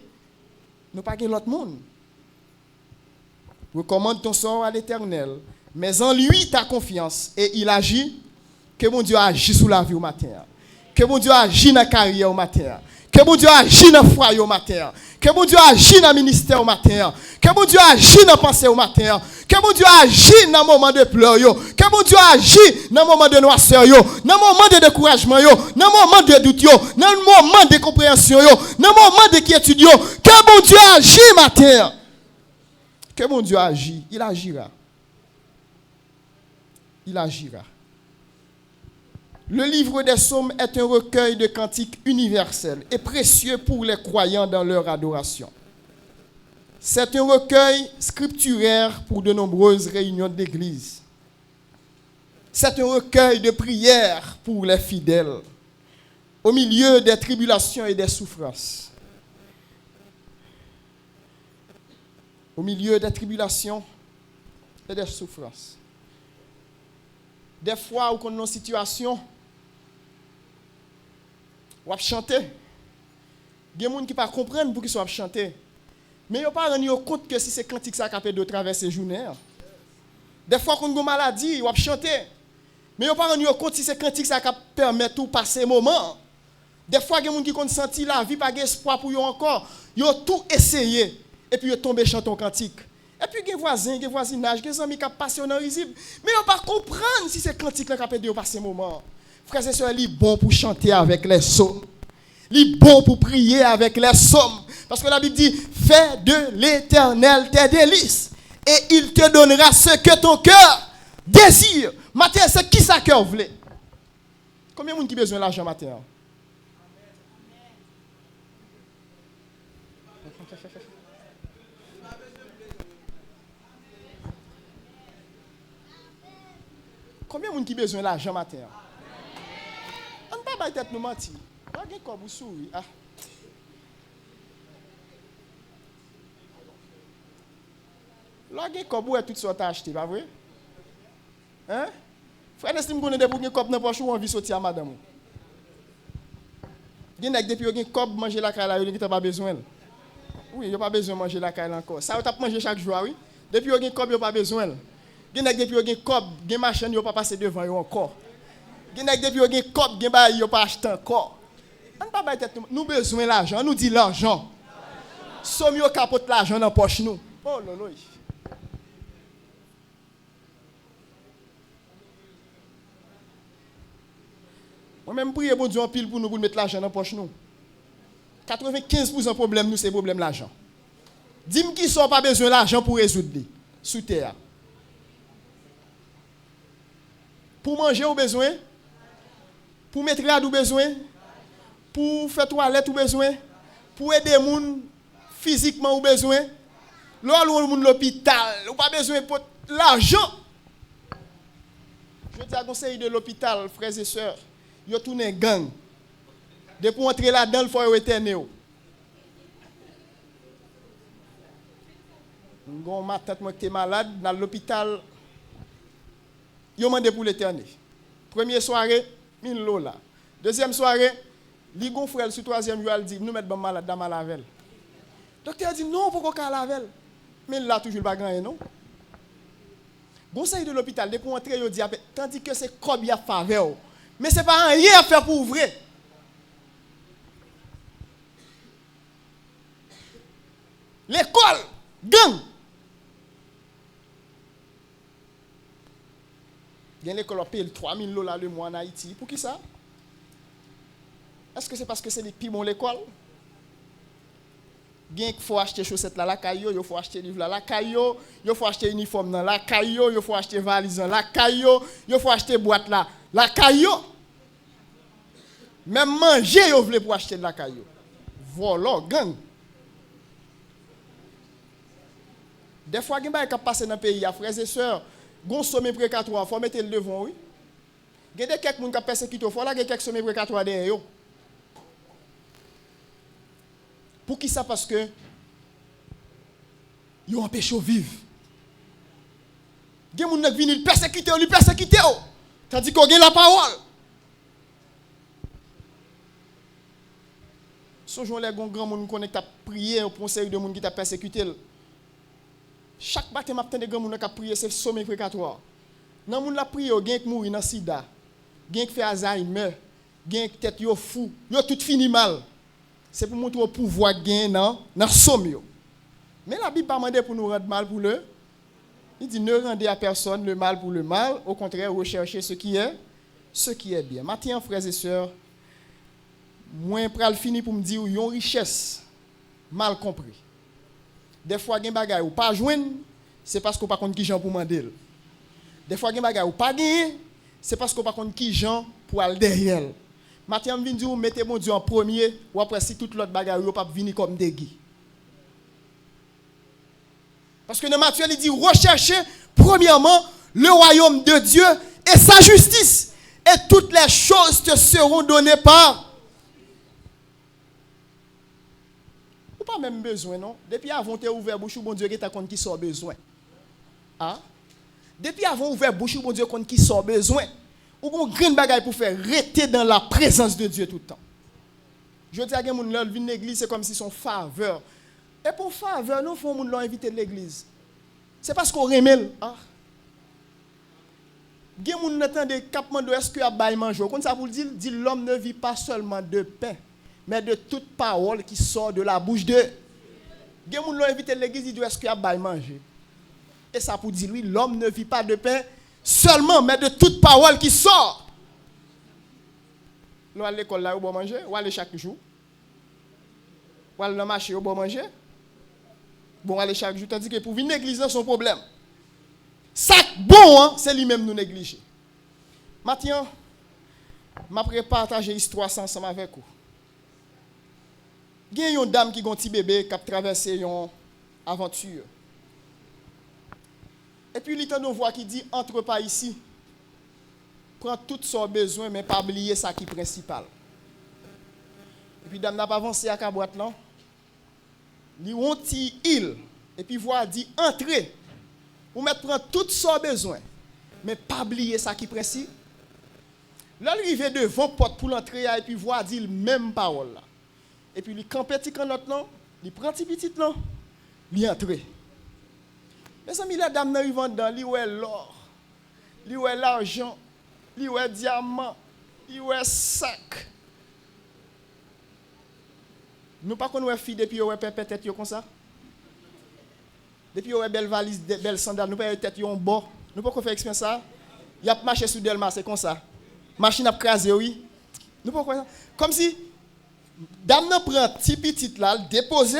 Nous pas que l'autre monde. Recommande ton sort à l'Éternel, mais en lui ta confiance et il agit. Que mon Dieu agit sous la vie au matin. Que mon Dieu agit dans la carrière au matin. Que mon Dieu agit dans le foyer au matin. Que mon Dieu agit dans le ministère au matin. Que mon Dieu agit dans la pensée au matin. Que mon Dieu agit dans le moment de pleurs. Que mon Dieu agit dans le moment de noirceur. Dans le moment de découragement. Dans le moment de doute. Dans le moment de compréhension. Dans le moment de quiétude. Que mon Dieu agit matin. Que mon Dieu agit. Il agira. Il agira. Le livre des psaumes est un recueil de cantiques universels et précieux pour les croyants dans leur adoration. C'est un recueil scripturaire pour de nombreuses réunions d'église. C'est un recueil de prières pour les fidèles au milieu des tribulations et des souffrances. Au milieu des tribulations et des souffrances. Des fois où on est dans une situation, on va chanter. Il y a des gens qui ne comprennent pas pourquoi ils chanter. Mais ils ne pas rendu compte que si c'est cantique ça capable de traverser la journée. Des fois qu'on a une maladie, on va chanter. Mais ils ne pas rendu compte si c'est cantique ça capable de permettre de passer un moment. Des fois il y a des gens qui ont senti la vie pas d'espoir pour eux encore. Ils ont tout essayé et puis ils sont tombés chanter un cantique. Et puis, il y a des voisins, des voisinages, des amis qui passent dans risible. Mais ils ne pas comprendre si c'est cantique qui capable de passer un moment. Frères et sœurs, il est bon pour chanter avec les psaumes. Il est bon pour prier avec les psaumes. Parce que la Bible dit, fais de l'Éternel tes délices. Et il te donnera ce que ton cœur désire. Matin, c'est qui ça cœur voulait? Combien de gens qui ont besoin de l'argent matin? Combien de gens qui ont besoin de l'argent matin? On ne peut pas être nous mentir. On a comme vous sourire. Là, il y a comme vous tout sortes acheter, pas vrai? Hein? Frère, est-ce que vous connaissez pour que vous n'avez pas envie de sortir à madame? Il y a depuis que vous avez mangé la caille, vous n'avez pas besoin. Oui, vous n'avez pas besoin de manger la caille encore. Ça, vous avez mangé chaque jour, oui? Depuis que vous avez vous n'avez pas besoin. Il y a depuis que vous avez des machines, vous n'avez pas passé devant encore. Il y a depuis que vous avez des bails, vous n'avez pas acheté encore. Nous avons besoin de l'argent. On nous dit l'argent. Somme yo capote l'argent dans la poche nous. Oh lolo. Moi-même, prier bon Dieu en pile pour nous mettre l'argent dans la poche nous. 95% du problème, nous, c'est le problème de l'argent. Dis-moi qui n'a pas besoin de l'argent pour résoudre sous terre. Pour manger, ou besoin. Pour mettre là, ou besoin. Pour faire toilette, ou besoin. Pour aider les gens physiquement, ou besoin. Lorsque vous l'hôpital, ou pas besoin de l'argent. Je dis à conseil de l'hôpital, frères et sœurs, vous tournez gang. Depuis entrer là-dedans, il faut éterner. Ma tante qui est malade dans l'hôpital, ils ont demandé pour l'éterner. Première soirée, 1000 $. Deuxième soirée, les gon frère sur troisième jour, il dit nous mettons malade dans malavel. Le docteur dit non, pourquoi qu'on lavel? Mais là toujours pas gagné non. Conseil de l'hôpital, depuis entrer, il dit tandis que c'est comme il y a faveur. Mais ce n'est pas rien à faire pour ouvrir. l'école, gang. Il y a l'école qui paye $3,000 le mois en Haïti. Pour qui ça? Est-ce que c'est parce que c'est les plus bons l'école? Il faut acheter chaussettes là, la caillou, il faut acheter livre là, la caillou, il faut acheter uniforme là, la caillou, il faut acheter valise là, la caillou, il faut acheter boîte là, la caillou. Même manger, vous voulez pour acheter de la caillou. Voilà, gang. Des fois, il y a des gens qui passent dans le pays, frères et sœurs, gon sommet précatoire, il faut mettre le devant, oui. Il y a quelques gens qui persécutent, il faut là quelques sommets précatoires derrière. Pour qui ça? Parce que ils ont empêché de vivre. Il y a des gens qui viennent persécuter, tandis qu'on a la parole. Songeons les grands gens qui ont prié pour un série de gens qui ont persécuté. Chaque matin, il y a des gens qui ont prié, c'est sommet précatoire. Dans les gens qui ont prié, il y a des gens qui mourent dans le sida, il y a des gens qui font Alzheimer, il y a des gens qui tête fou, ils ont tout fini mal. C'est pour montrer le pouvoir gagner dans le somme. Mais la Bible ne demande pas pour nous rendre mal pour le. Il dit ne rendez à personne le mal pour le mal. Au contraire, recherchez ce qui est bien. Maintenant, frères et sœurs, moi, je fini pour me dire qu'il y a une richesse mal compris. Des fois, il y a des bagages ou pas joindre, c'est parce qu'on ne sait pas qui gens pour demander. Des fois, il y a des bagages ou pas gagner, c'est parce qu'on ne sait pas qui gens pour aller derrière. Maintenant, je viens dire, mettez mon Dieu en premier, ou après, si toute l'autre bagarre, vous ne pas venir comme des guides. Parce que dans Matthieu, il dit, recherchez premièrement le royaume de Dieu et sa justice. Et toutes les choses te seront données par. Ou pas même besoin, non? Depuis avant, tu as ouvert bouche, bon Dieu, tu as compte qui sort besoin. Ah? Depuis avant, ouvert bouche, bon Dieu, compte qui sort besoin. Ou bon green bagaille pour faire rester dans la présence de Dieu tout le temps. Je dis à quelqu'un qui vient de l'église, c'est comme si son faveur. Et pour faveur, nous faisons l'ont invité de l'église. C'est parce qu'on remet. Ah. Il y a des gens qui capement de est-ce qu'il y a bail manger. Comme ça pour dire, dit l'homme ne vit pas seulement de pain, mais de toute parole qui sort de la bouche de. Il y a des gens qui l'ont invité de l'église, il dit est-ce qu'il y a bail manger. Et ça pour dire oui, l'homme ne vit pas de pain seulement, mais de toute parole qui sort. Nous allons à l'école là, on va manger, on va aller chaque jour. On va aller dans le marché, on va manger. Bon, aller chaque jour, tandis que pour venir négliger son problème. Ça bon, hein, c'est lui-même nous négliger. Maintenant, je vais partager l'histoire ensemble avec vous. Il y a une dame qui a un petit bébé qui a traversé une aventure. Et puis, il y a une voix qui dit, entre pas ici. Prends tout son besoin, mais pas oublier ça qui est principal. Et puis, dame n'a pas avancé à la boîte là. Il y a une petite île. Et puis, voix dit, entrez. Vous mettez prendre tout son besoin, mais pas oublier ça qui est principal. Là, il arrive devant porte pour l'entrée, et puis voix dit, même parole là. Et puis, il campe petit canot là, il prend petit là, il entre. Mes amis, la dame n'arrive dedans, il y a l'or, il y a l'argent, il y a diamant, il y a sac. Nous pas qu'on fille depuis on peut-être comme ça. Depuis on belle valise, belle sandale, nous pas tête yon bon. Nous pas qu'on faire expérience ça. Y a marché sous Delma, c'est comme ça. Machine a crasé oui. Nous pas quoi ça. Comme si dame n'a prend petit là, dépose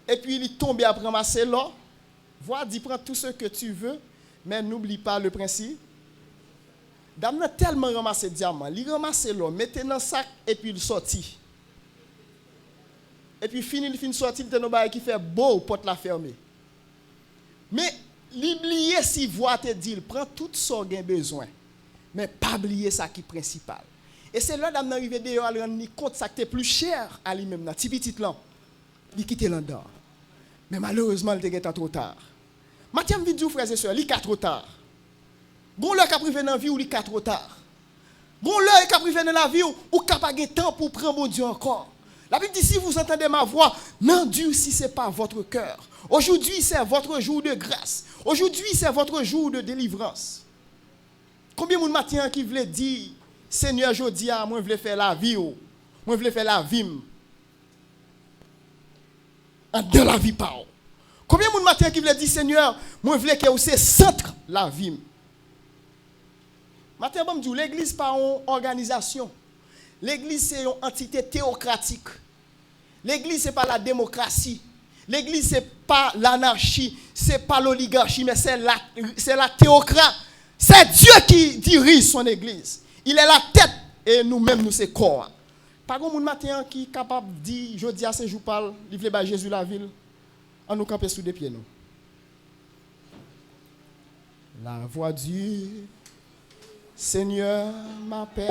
et puis il tombe après ramasser l'or. Vois, dit prends tout ce que tu veux, mais n'oublie pas le principe. Dame n'a tellement ramassé diamant, il ramasse l'or, mettez dans le sac et puis il sortit. Et puis il finit sortir, il y a qui fait beau porte la fermer. Mais l'oublier si voix te dit, prend tout ce qu'il a besoin, mais pas oublier ça qui est principal. Et c'est là dame arrivé dehors, elle rend compte ça qui est plus cher à lui-même, petit petit là. Il quitte l'endort. Mais malheureusement, il était trop tard. Maintenant, je dis aux frères et sœurs, il est trop tard. Bon, l'heure qui a privé dans la vie, ou il est trop tard. Bon, l'heure qui a privé dans la vie, ou qui n'a pas de temps pour prendre mon Dieu encore. La Bible dit, si vous entendez ma voix, n'endurcissez si ce n'est pas votre cœur. Aujourd'hui, c'est votre jour de grâce. Aujourd'hui, c'est votre jour de délivrance. Combien de matin qui voulait dire, Seigneur, je dis à moi, je voulais faire la vie, moi, je voulais faire la vie. dans la vie par. Combien de matin qui veut dire Seigneur, moi je veux que c'est centre la vie. Matin bon dit l'église pas une organisation. L'église c'est une entité théocratique. L'église c'est pas la démocratie. L'église c'est pas l'anarchie, c'est pas l'oligarchie, mais c'est la théocratie. C'est Dieu qui dirige son église. Il est la tête et nous-mêmes nous c'est corps. Pas grand monde matin qui est capable de dire je dis à Saint-Jou parle, livre ba Jésus la ville. On nous camper sous des pieds nous. La voix du Seigneur m'appelle,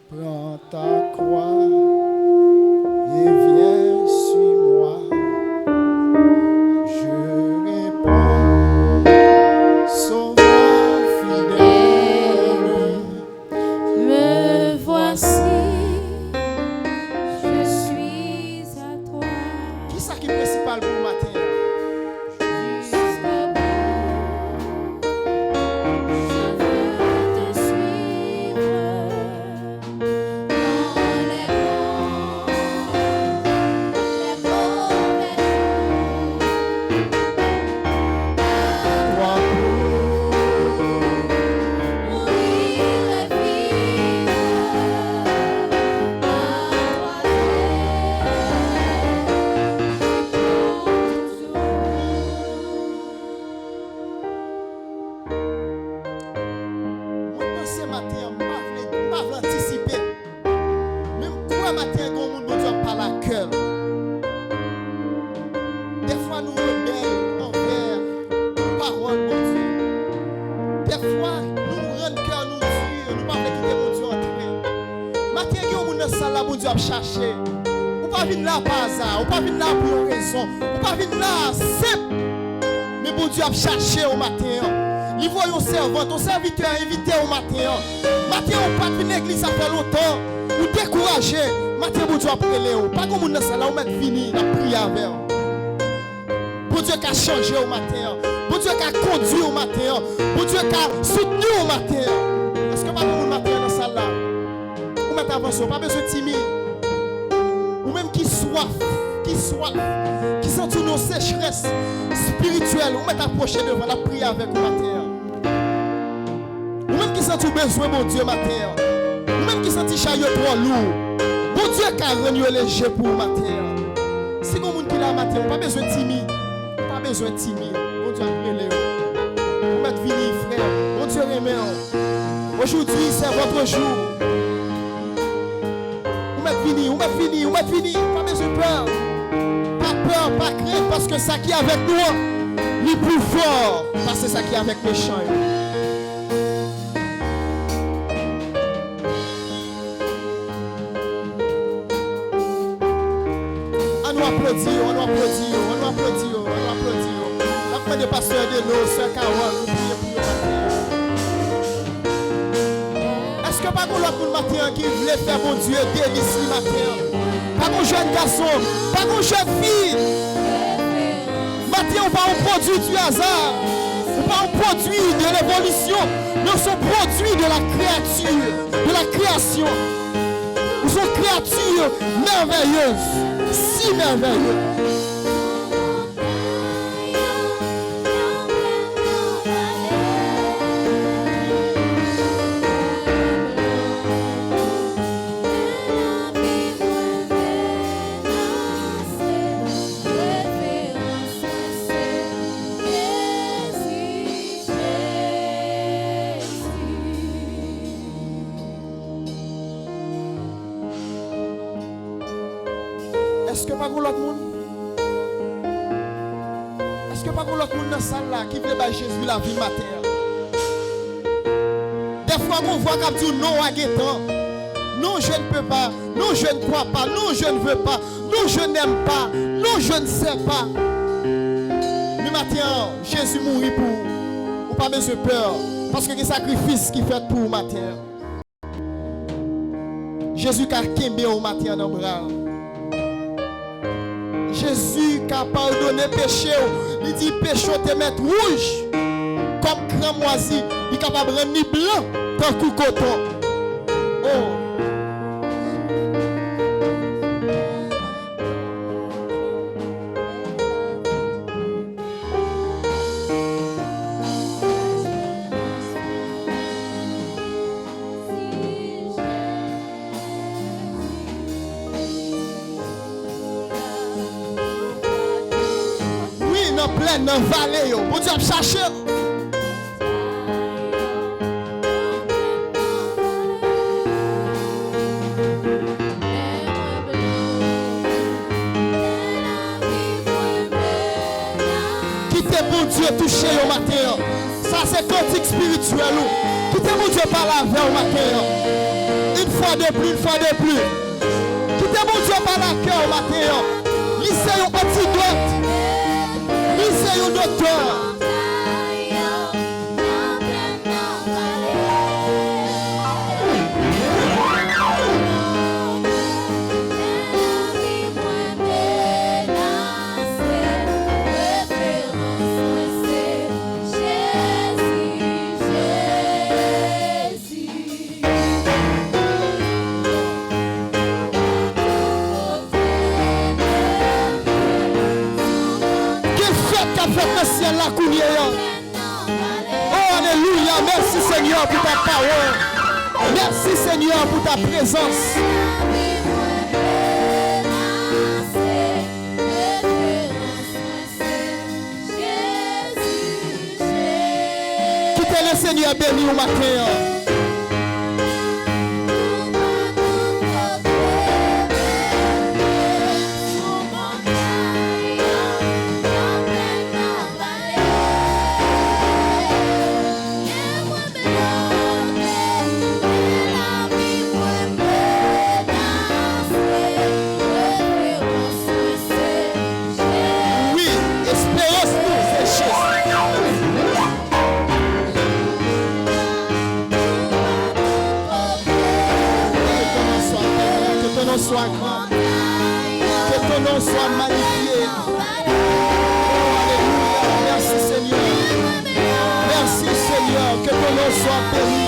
prends ta croix et viens suis-moi. Je réponds, sauveur fidèle, me voici, je suis à toi. Qui ça qui est principal pour le matin? Chercher. Ou pas venir là par hasard, ou pas venir là pour une raison, ou pas venir là simple. Mais bon Dieu a cherché au matin. Il voit un servant, ton serviteur invité au matin. Matin on pas venir l'église ça fait longtemps. Ou découragé. Matin bon Dieu a prélé. Pas comme on dans ça là, on met fini, la prière avec. Bon Dieu qui a changé au matin. Bon Dieu qui a conduit au matin. Bon Dieu qui a soutenu au matin. Est-ce que pas comme on matin dans ça là? Ou mettre attention, pas besoin de timide. Ou même qui soif, qui sent une sécheresse spirituelle, ou même approcher devant la prière avec vous matin. Ou même qui sent besoin, mon Dieu, matin. Ou même qui sent chariot trop lourd. Mon Dieu, qui a renoué léger pour matin. Si vous avez qui là matin, pas besoin de timide. Pas besoin de timide. Mon Dieu, appelez-le. Vous mettez fini, frère. Mon Dieu, remet. Aujourd'hui, c'est votre jour. Vous m'êtes fini, pas besoin de peur. Pas peur, pas crainte, parce que ça qui est avec nous, il est plus fort, parce que ça qui est avec les méchants. On nous applaudit. La fin de pasteur de nous, sœur Carole, nous prions pour vous. Est-ce que pas qu'on l'a pour le matin qui voulait faire mon Dieu délice le matin? Pas qu'on jeune garçon, pas qu'on jeune fille. Matin, on pas un produit du hasard, on pas un produit de l'évolution, mais on sont produits de la créature, de la création. Nous sommes créatures merveilleuses, si merveilleuses. Est-ce que pas pour l'autre monde? Est-ce que pas pour l'autre monde dans la salle là qui veut Jésus la vie matin? Des fois on voit qu'on dit non à Guétan. Non, je ne peux pas. Non, je ne crois pas. Non, je ne veux pas. Non, je n'aime pas. Non, je ne sais pas. Mais matin, Jésus mourit pour vous. Ou pas besoin de peur. Parce que c'est un sacrifice qui fait pour vous matin. Jésus qui a quimé au matin dans le bras. Jésus qui a pardonné péché. Il dit péché te mettre rouge comme cramoisi. Il est capable de rendre blanc comme coup coton. Oh. plaine, dans la vallée. Bon Dieu a cherché. Quittez bon Dieu touché au matin. Ça c'est cantique spirituel. Quittez mon Dieu par la veille au matin. Une fois de plus, une fois de plus. Quittez mon Dieu par la cœur au matin. Lisez un antidote. Lisez un docteur. La oh alléluia, merci Seigneur pour ta parole. Merci Seigneur pour ta présence. Quittez le Seigneur béni au matin. Soit grand, que ton nom soit magnifié. Oh, alléluia, merci Seigneur. Merci Seigneur, que ton nom soit béni.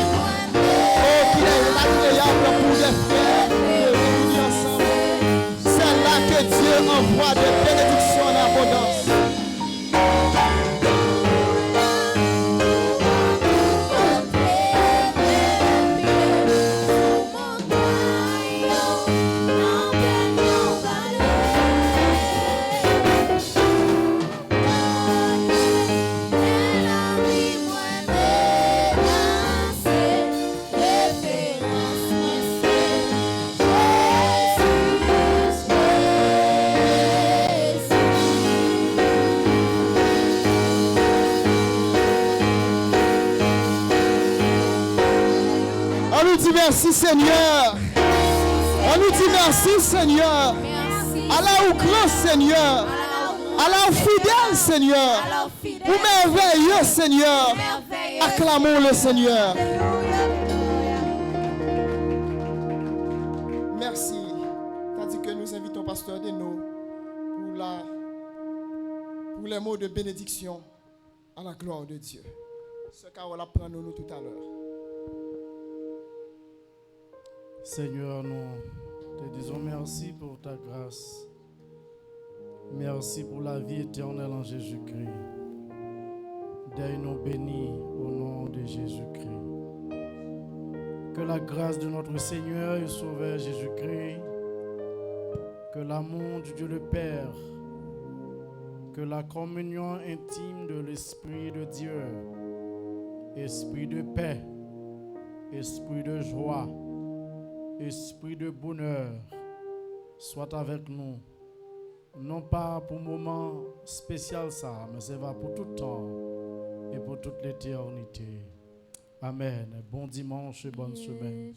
Oh, qu'il est agréable pour les frères de réunir ensemble. C'est là que Dieu envoie des bénédictions en abondance. Merci Seigneur. On nous dit merci Seigneur. Allah ou grand Seigneur. Allah ou fidèle Seigneur. Ou merveilleux Seigneur. Acclamons le Seigneur. Merci. Tandis que nous invitons Pasteur Deno pour les mots de bénédiction à la gloire de Dieu. Ce qu'on apprend nous tout à l'heure. Seigneur, nous te disons merci pour ta grâce. Merci pour la vie éternelle en Jésus-Christ. Deuil-nous bénis au nom de Jésus-Christ. Que la grâce de notre Seigneur et Sauveur Jésus-Christ, que l'amour de Dieu le Père, que la communion intime de l'Esprit de Dieu, esprit de paix, esprit de joie, esprit de bonheur, soit avec nous, non pas pour un moment spécial ça, mais ça va pour tout temps et pour toute l'éternité. Amen. Bon dimanche et bonne semaine.